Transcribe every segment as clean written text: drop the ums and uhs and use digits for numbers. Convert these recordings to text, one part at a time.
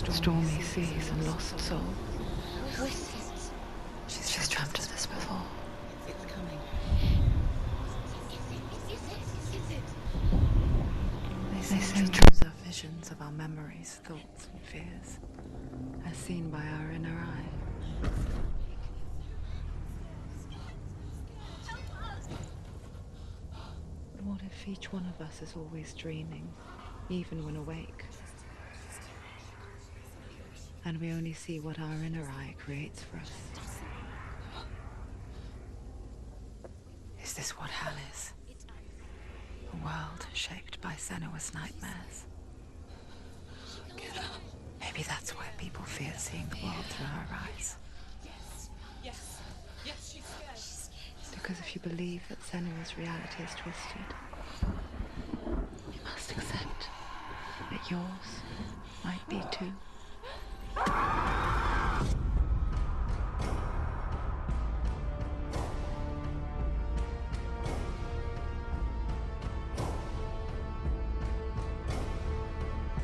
stormy seas and lost souls. She's dreamt of this before. It's coming. They say dreams are visions of our memories, thoughts and fears, as seen by our inner eye. But what if each one of us is always dreaming, even when awake? And we only see what our inner eye creates for us. Is this what hell is? A world shaped by Senua's nightmares. Maybe that's why people fear seeing the world through her eyes. Yes, she's scared. Because if you believe that Senua's reality is twisted, you must accept that yours might be too.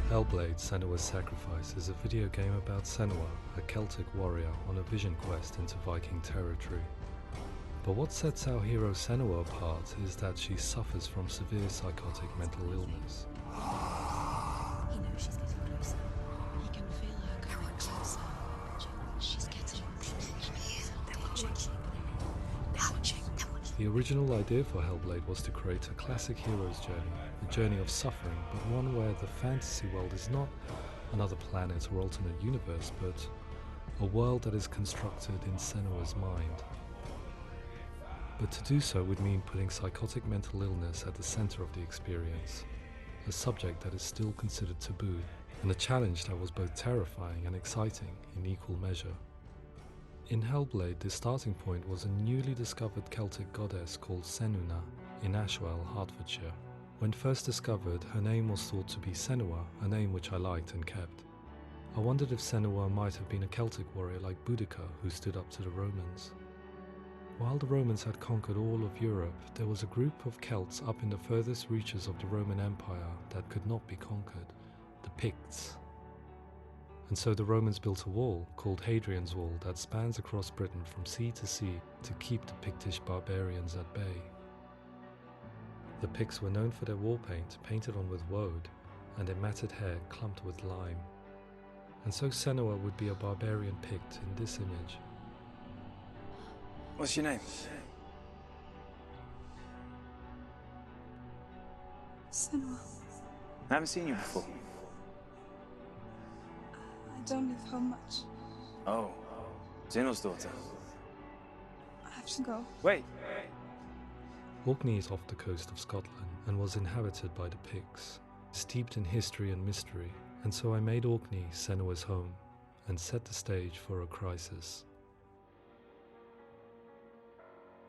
Hellblade Senua's Sacrifice is a video game about Senua, a Celtic warrior on a vision quest into Viking territory. But what sets our hero Senua apart is that she suffers from severe psychotic mental illness. He knows she's getting closer. He can feel her coming closer. She's getting closer. They're watching. The original idea for Hellblade was to create a classic hero's journey, a journey of suffering, but one where the fantasy world is not another planet or alternate universe, but a world that is constructed in Senua's mind. But to do so would mean putting psychotic mental illness at the center of the experience, a subject that is still considered taboo, and a challenge that was both terrifying and exciting in equal measure. In Hellblade, the starting point was a newly discovered Celtic goddess called Senuna in Ashwell, Hertfordshire. When first discovered, her name was thought to be Senua, a name which I liked and kept. I wondered if Senua might have been a Celtic warrior like Boudica who stood up to the Romans. While the Romans had conquered all of Europe, there was a group of Celts up in the furthest reaches of the Roman Empire that could not be conquered, the Picts. And so the Romans built a wall, called Hadrian's Wall, that spans across Britain from sea to sea to keep the Pictish barbarians at bay. The Picts were known for their war paint, painted on with woad, and their matted hair clumped with lime. And so Senua would be a barbarian Pict in this image. What's your name? Senua. I haven't seen you before. I don't leave home much. Oh, Zeno's daughter. I have to go. Wait. Orkney is off the coast of Scotland and was inhabited by the Picts, steeped in history and mystery, and so I made Orkney Senua's home and set the stage for a crisis.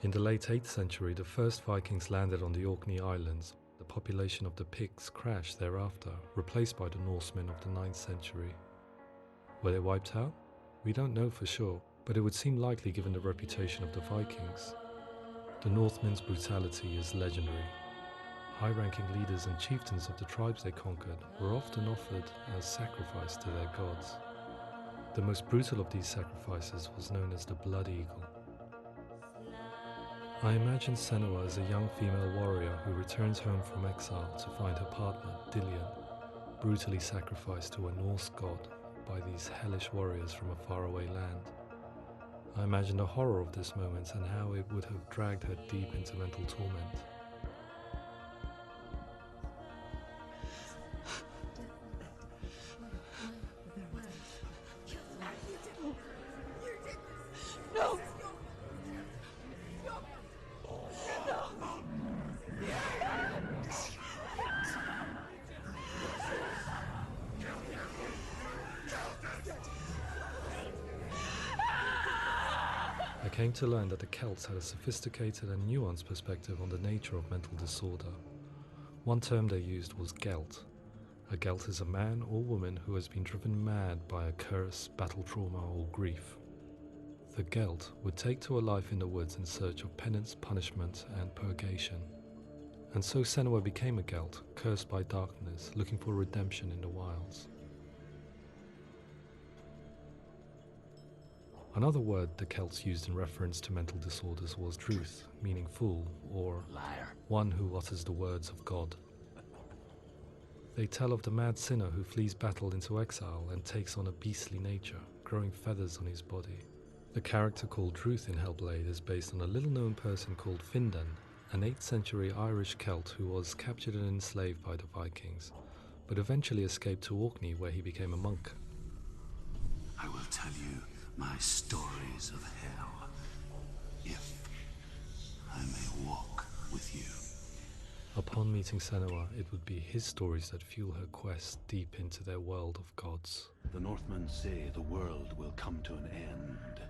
In the late 8th century, the first Vikings landed on the Orkney Islands. The population of the Picts crashed thereafter, replaced by the Norsemen of the 9th century. Were they wiped out? We don't know for sure, but it would seem likely given the reputation of the Vikings. The Northmen's brutality is legendary. High-ranking leaders and chieftains of the tribes they conquered were often offered as sacrifice to their gods. The most brutal of these sacrifices was known as the Blood Eagle. I imagine Senua as a young female warrior who returns home from exile to find her partner, Dillion, brutally sacrificed to a Norse god by these hellish warriors from a faraway land. I imagine the horror of this moment and how it would have dragged her deep into mental torment. No! I came to learn that the Celts had a sophisticated and nuanced perspective on the nature of mental disorder. One term they used was Gelt. A Gelt is a man or woman who has been driven mad by a curse, battle trauma, or grief. The Gelt would take to a life in the woods in search of penance, punishment, and purgation. And so Senua became a Gelt, cursed by darkness, looking for redemption in the wilds. Another word the Celts used in reference to mental disorders was druth, meaning fool, or Liar. one who utters the words of God. They tell of the mad sinner who flees battle into exile and takes on a beastly nature, growing feathers on his body. The character called Druth in Hellblade is based on a little-known person called Findan, an 8th century Irish Celt who was captured and enslaved by the Vikings, but eventually escaped to Orkney where he became a monk. I will tell you my stories of hell, if I may walk with you. Upon meeting Senua, it would be his stories that fuel her quest deep into their world of gods. The Northmen say the world will come to an end.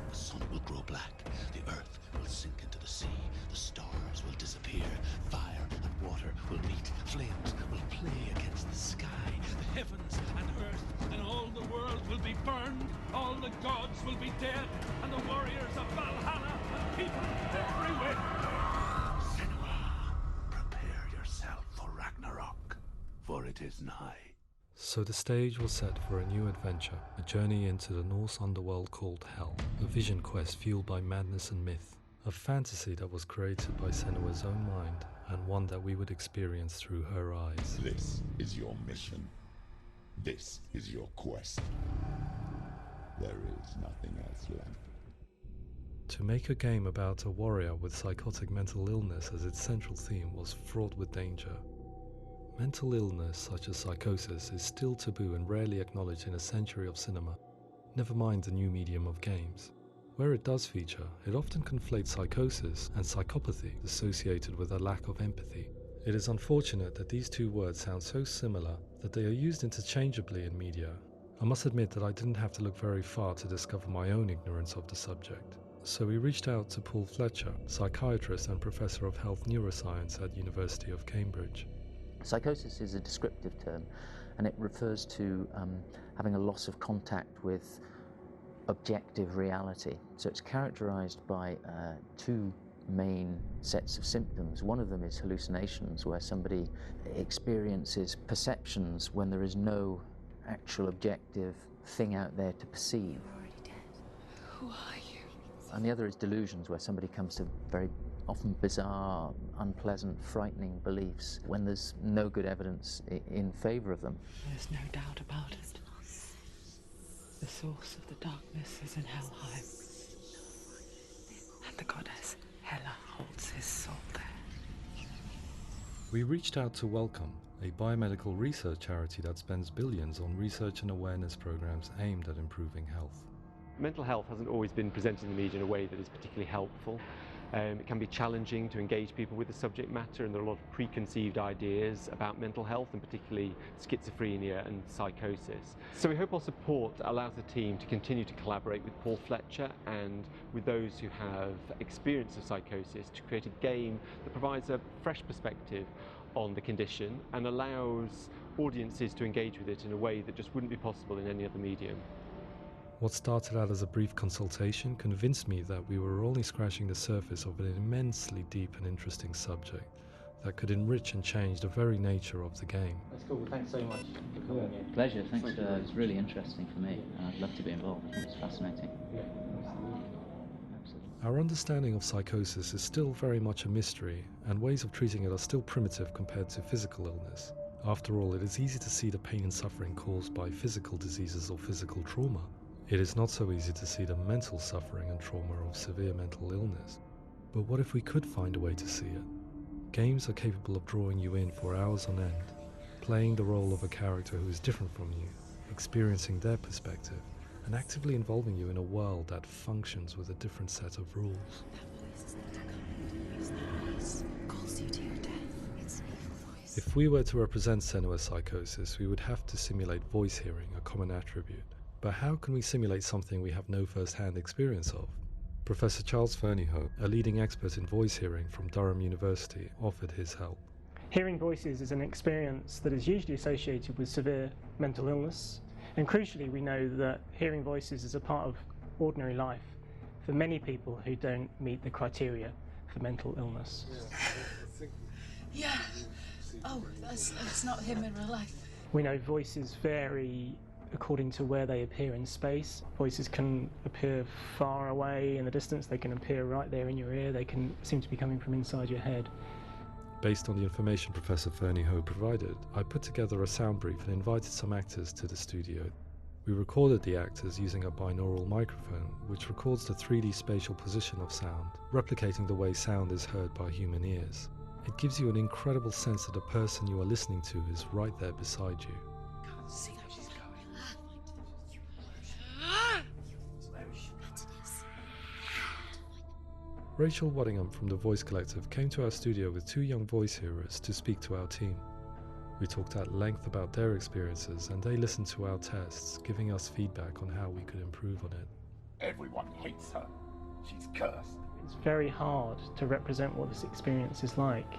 The sun will grow black, the earth will sink into the sea, the stars will disappear, fire and water will meet, flames will play against the sky, the heavens and earth and all the world will be burned, all the gods will be dead, and the warriors of Valhalla and people everywhere. Senua, prepare yourself for Ragnarok, for it is nigh. So the stage was set for a new adventure, a journey into the Norse underworld called Hell, a vision quest fueled by madness and myth, a fantasy that was created by Senua's own mind, and one that we would experience through her eyes. This is your mission. This is your quest. There is nothing else left. To make a game about a warrior with psychotic mental illness as its central theme was fraught with danger. Mental illness, such as psychosis, is still taboo and rarely acknowledged in a century of cinema, never mind the new medium of games. Where it does feature, it often conflates psychosis and psychopathy associated with a lack of empathy. It is unfortunate that these two words sound so similar that they are used interchangeably in media. I must admit that I didn't have to look very far to discover my own ignorance of the subject. So we reached out to Paul Fletcher, psychiatrist and professor of health neuroscience at University of Cambridge. Psychosis is a descriptive term, and it refers to having a loss of contact with objective reality. So it's characterized by two main sets of symptoms. One of them is hallucinations, where somebody experiences perceptions when there is no actual objective thing out there to perceive. You're already dead. Who are you? And the other is delusions, where somebody comes to very often bizarre, unpleasant, frightening beliefs when there's no good evidence in favor of them. There's no doubt about it. The source of the darkness is in Helheim. And the goddess Hela holds his soul there. We reached out to Welcome, a biomedical research charity that spends billions on research and awareness programs aimed at improving health. Mental health hasn't always been presented in the media in a way that is particularly helpful. It can be challenging to engage people with the subject matter, and there are a lot of preconceived ideas about mental health, and particularly schizophrenia and psychosis. So we hope our support allows the team to continue to collaborate with Paul Fletcher and with those who have experience of psychosis to create a game that provides a fresh perspective on the condition and allows audiences to engage with it in a way that just wouldn't be possible in any other medium. What started out as a brief consultation convinced me that we were only scratching the surface of an immensely deep and interesting subject that could enrich and change the very nature of the game. That's cool. Thanks so much for coming in. Pleasure. Thanks. It was really interesting for me, and I'd love to be involved. I think it's fascinating. Absolutely. Our understanding of psychosis is still very much a mystery, and ways of treating it are still primitive compared to physical illness. After all, it is easy to see the pain and suffering caused by physical diseases or physical trauma. It is not so easy to see the mental suffering and trauma of severe mental illness. But what if we could find a way to see it? Games are capable of drawing you in for hours on end, playing the role of a character who is different from you, experiencing their perspective, and actively involving you in a world that functions with a different set of rules. That voice is not a kind. That voice calls you to your death. It's an evil voice. If we were to represent Senua's psychosis, we would have to simulate voice hearing, a common attribute. But how can we simulate something we have no first-hand experience of? Professor Charles Fernyhough, a leading expert in voice hearing from Durham University, offered his help. Hearing voices is an experience that is usually associated with severe mental illness, and crucially we know that hearing voices is a part of ordinary life for many people who don't meet the criteria for mental illness. Yeah. Oh, that's not him in real life. We know voices vary according to where they appear in space. Voices can appear far away in the distance, they can appear right there in your ear, they can seem to be coming from inside your head. Based on the information Professor Fernie Ho provided, I put together a sound brief and invited some actors to the studio. We recorded the actors using a binaural microphone, which records the 3D spatial position of sound, replicating the way sound is heard by human ears. It gives you an incredible sense that the person you are listening to is right there beside you. See how she's going. Rachel Waddingham from the Voice Collective came to our studio with 2 young voice hearers to speak to our team. We talked at length about their experiences and they listened to our tests, giving us feedback on how we could improve on it. Everyone hates her. She's cursed. It's very hard to represent what this experience is like,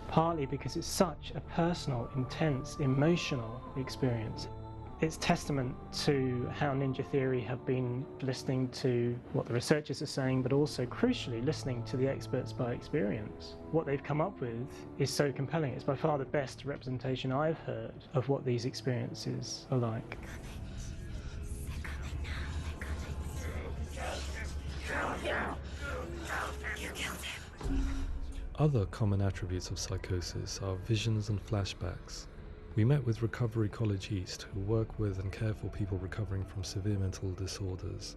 partly because it's such a personal, intense, emotional experience. It's testament to how Ninja Theory have been listening to what the researchers are saying, but also, crucially, listening to the experts by experience. What they've come up with is so compelling. It's by far the best representation I've heard of what these experiences are like. Other common attributes of psychosis are visions and flashbacks. We met with Recovery College East, who work with and care for people recovering from severe mental disorders.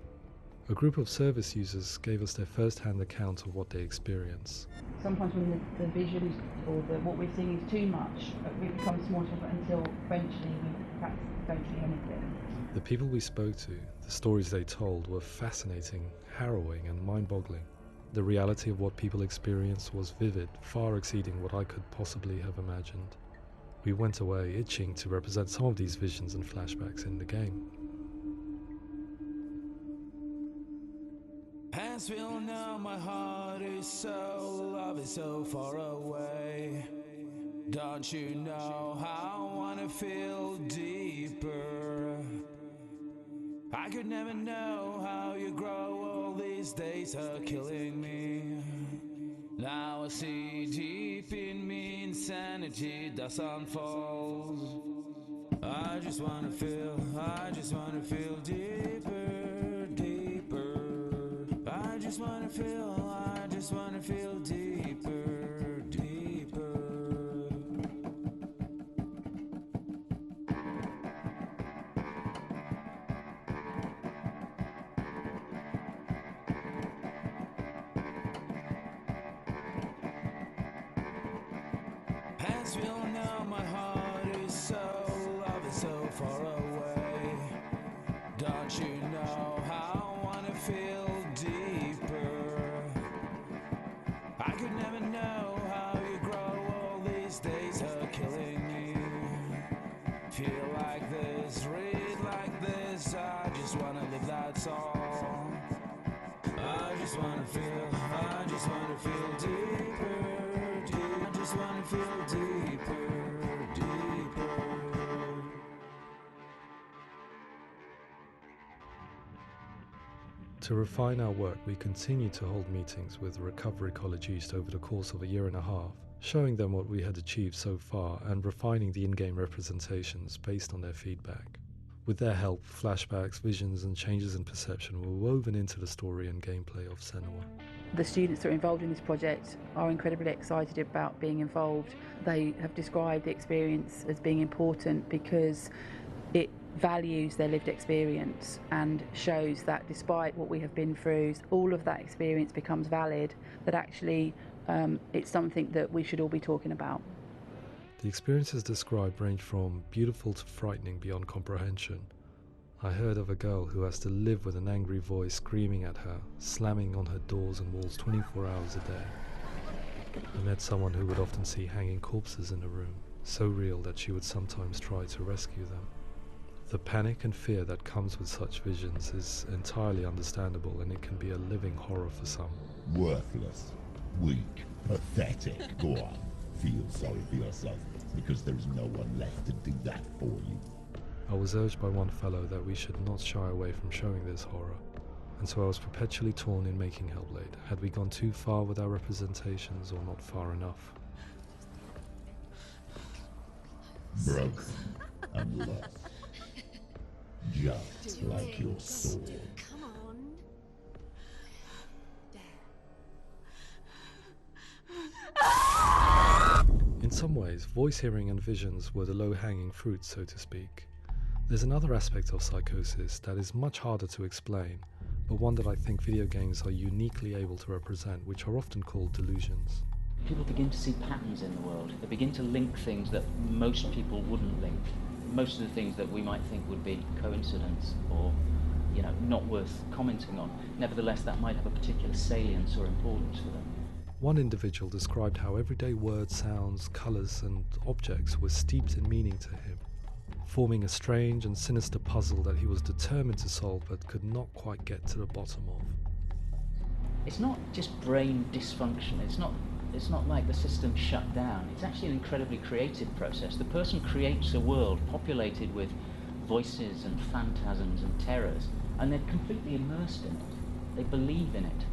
A group of service users gave us their first-hand account of what they experience. Sometimes when the visions or what we're seeing is too much, it becomes more difficult until eventually we perhaps don't see anything. The people we spoke to, the stories they told, were fascinating, harrowing and mind-boggling. The reality of what people experienced was vivid, far exceeding what I could possibly have imagined. We went away itching to represent some of these visions and flashbacks in the game. As we all know, my heart is so, love is so far away. Don't you know how I wanna feel deeper? I could never know how you grow, all these days are killing me. Now I see deep in me insanity does unfold. I just wanna feel deeper, deeper. I just wanna feel deeper, deeper. As we all know, my heart is so, love is so far away. Don't you know how I wanna feel deeper? I could never know how you grow, all these days are killing me. Feel like this, read like this, I just wanna live, that's all. I just wanna feel deeper, deeper. I just wanna feel deeper, deeper. To refine our work, we continue to hold meetings with Recovery College East over the course of a year and a half, showing them what we had achieved so far and refining the in-game representations based on their feedback. With their help, flashbacks, visions and changes in perception were woven into the story and gameplay of Senua. The students that are involved in this project are incredibly excited about being involved. They have described the experience as being important because it values their lived experience and shows that despite what we have been through, all of that experience becomes valid, that actually it's something that we should all be talking about. The experiences described range from beautiful to frightening beyond comprehension. I heard of a girl who has to live with an angry voice screaming at her, slamming on her doors and walls 24 hours a day. I met someone who would often see hanging corpses in a room, so real that she would sometimes try to rescue them. The panic and fear that comes with such visions is entirely understandable, and it can be a living horror for some. Worthless, weak, pathetic. Go on, feel sorry for yourself, because there is no one left to do that for you. I was urged by one fellow that we should not shy away from showing this horror, and so I was perpetually torn in making Hellblade. Had we gone too far with our representations or not far enough? Broken and lost. just like your sword. Come on. In some ways, voice hearing and visions were the low-hanging fruit, so to speak. There's another aspect of psychosis that is much harder to explain, but one that I think video games are uniquely able to represent, which are often called delusions. People begin to see patterns in the world. They begin to link things that most people wouldn't link. Most of the things that we might think would be coincidence or, not worth commenting on. Nevertheless, that might have a particular salience or importance for them. One individual described how everyday words, sounds, colours and objects were steeped in meaning to him, forming a strange and sinister puzzle that he was determined to solve but could not quite get to the bottom of. It's not just brain dysfunction. It's not like the system shut down. It's actually an incredibly creative process. The person creates a world populated with voices and phantasms and terrors, and they're completely immersed in it. They believe in it.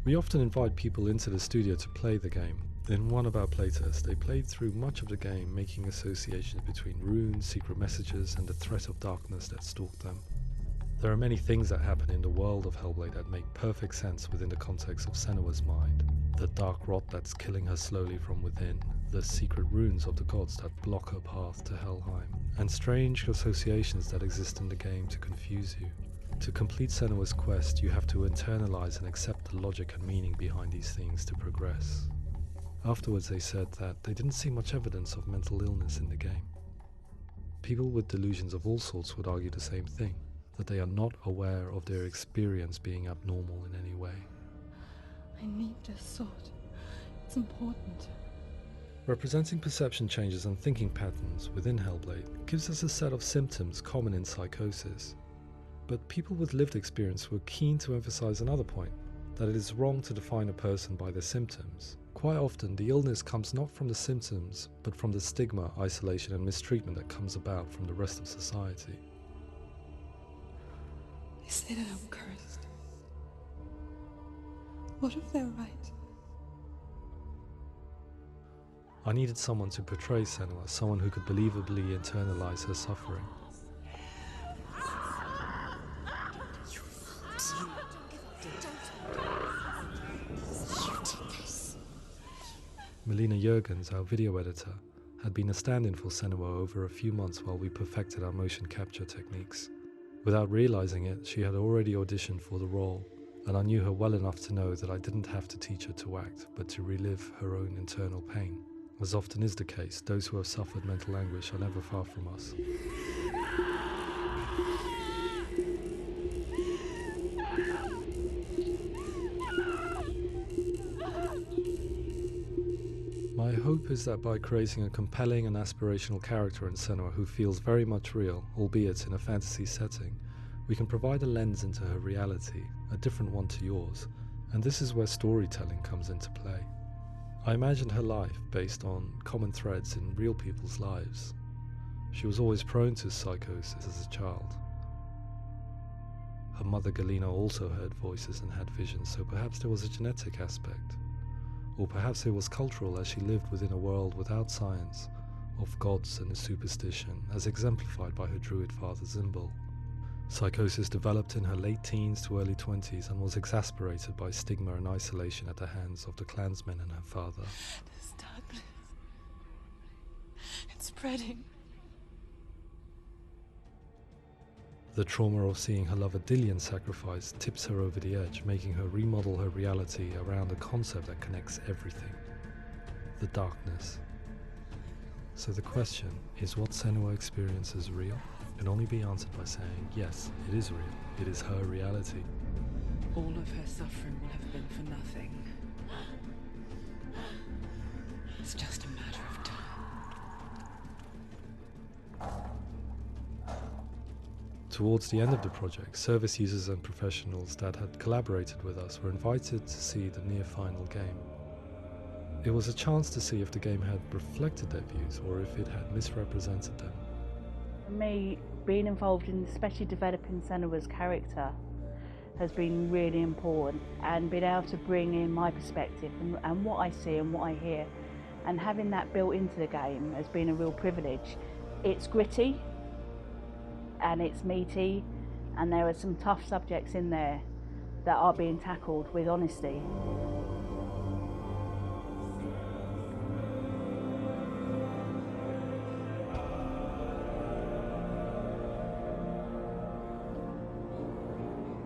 We often invite people into the studio to play the game. In one of our playtests, they played through much of the game, making associations between runes, secret messages, and the threat of darkness that stalked them. There are many things that happen in the world of Hellblade that make perfect sense within the context of Senua's mind. The dark rot that's killing her slowly from within, the secret runes of the gods that block her path to Helheim, and strange associations that exist in the game to confuse you. To complete Senua's quest, you have to internalize and accept the logic and meaning behind these things to progress. Afterwards they said that they didn't see much evidence of mental illness in the game. People with delusions of all sorts would argue the same thing, that they are not aware of their experience being abnormal in any way. I need this sword. It's important. Representing perception changes and thinking patterns within Hellblade gives us a set of symptoms common in psychosis. But people with lived experience were keen to emphasize another point, that it is wrong to define a person by their symptoms. Quite often, the illness comes not from the symptoms, but from the stigma, isolation and mistreatment that comes about from the rest of society. They say that I'm cursed. What if they're right? I needed someone to portray Senua, someone who could believably internalize her suffering. Melina Jurgens, our video editor, had been a stand-in for Senua over a few months while we perfected our motion capture techniques. Without realizing it, she had already auditioned for the role, and I knew her well enough to know that I didn't have to teach her to act, but to relive her own internal pain. As often is the case, those who have suffered mental anguish are never far from us. My hope is that by creating a compelling and aspirational character in Senua who feels very much real, albeit in a fantasy setting, we can provide a lens into her reality, a different one to yours, and this is where storytelling comes into play. I imagined her life based on common threads in real people's lives. She was always prone to psychosis as a child. Her mother Galina also heard voices and had visions, so perhaps there was a genetic aspect. Or perhaps it was cultural, as she lived within a world without science, of gods and a superstition, as exemplified by her druid father Zimbal. Psychosis developed in her late teens to early 20s and was exacerbated by stigma and isolation at the hands of the clansmen and her father. This darkness. It's spreading. The trauma of seeing her lover Dillian sacrificed tips her over the edge, making her remodel her reality around a concept that connects everything: the darkness. So the question, is what Senua experiences real? Can only be answered by saying, yes, it is real. It is her reality. All of her suffering will have been for nothing. It's just a matter of time. Towards the end of the project, service users and professionals that had collaborated with us were invited to see the near-final game. It was a chance to see if the game had reflected their views or if it had misrepresented them. For me, being involved in especially developing Senua's character has been really important, and being able to bring in my perspective and what I see and what I hear, and having that built into the game has been a real privilege. It's gritty and it's meaty, and there are some tough subjects in there that are being tackled with honesty.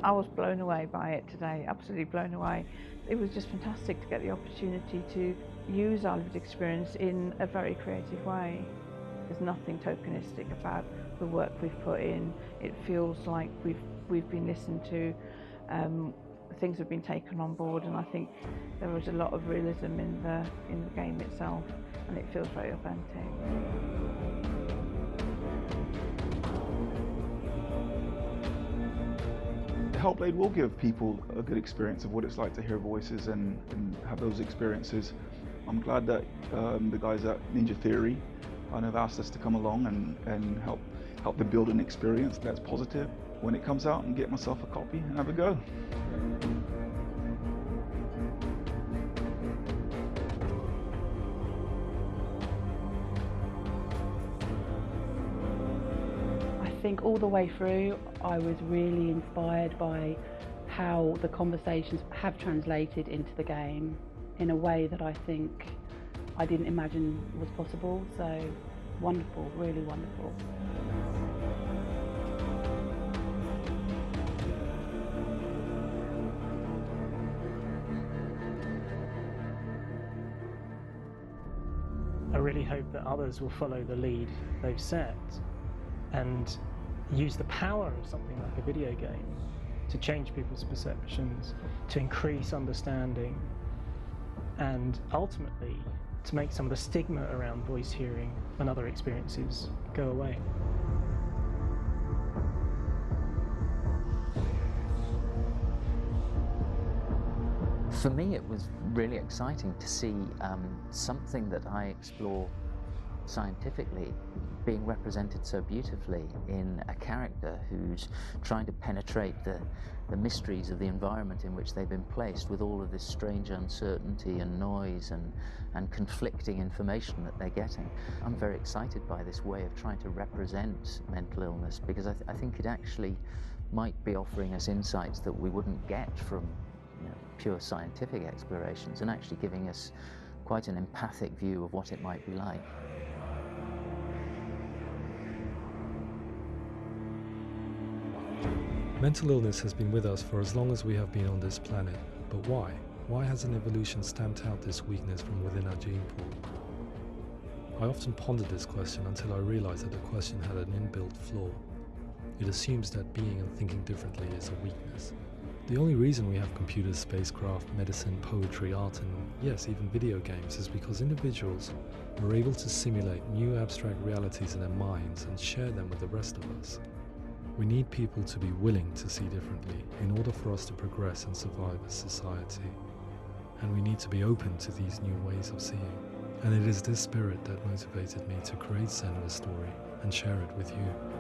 I was blown away by it today, absolutely blown away. It was just fantastic to get the opportunity to use our lived experience in a very creative way. There's nothing tokenistic about the work we've put in. It feels like we've been listened to, things have been taken on board, and I think there was a lot of realism in the game itself, and it feels very authentic. Hellblade will give people a good experience of what it's like to hear voices and have those experiences. I'm glad that the guys at Ninja kind of asked us to come along and help them build an experience that's positive when it comes out, and get myself a copy and have a go. I think all the way through I was really inspired by how the conversations have translated into the game in a way that I think I didn't imagine was possible. So wonderful, really wonderful. I really hope that others will follow the lead they've set and use the power of something like a video game to change people's perceptions, to increase understanding, and ultimately to make some of the stigma around voice hearing and other experiences go away. For me, it was really exciting to see something that I explore scientifically being represented so beautifully in a character who's trying to penetrate the mysteries of the environment in which they've been placed, with all of this strange uncertainty and noise and conflicting information that they're getting. I'm very excited by this way of trying to represent mental illness, because I think it actually might be offering us insights that we wouldn't get from pure scientific explorations, and actually giving us quite an empathic view of what it might be like. Mental illness has been with us for as long as we have been on this planet, but why? Why hasn't evolution stamped out this weakness from within our gene pool? I often pondered this question until I realized that the question had an inbuilt flaw. It assumes that being and thinking differently is a weakness. The only reason we have computers, spacecraft, medicine, poetry, art, and yes, even video games is because individuals are able to simulate new abstract realities in their minds and share them with the rest of us. We need people to be willing to see differently in order for us to progress and survive as society. And we need to be open to these new ways of seeing. And it is this spirit that motivated me to create Senua's story and share it with you.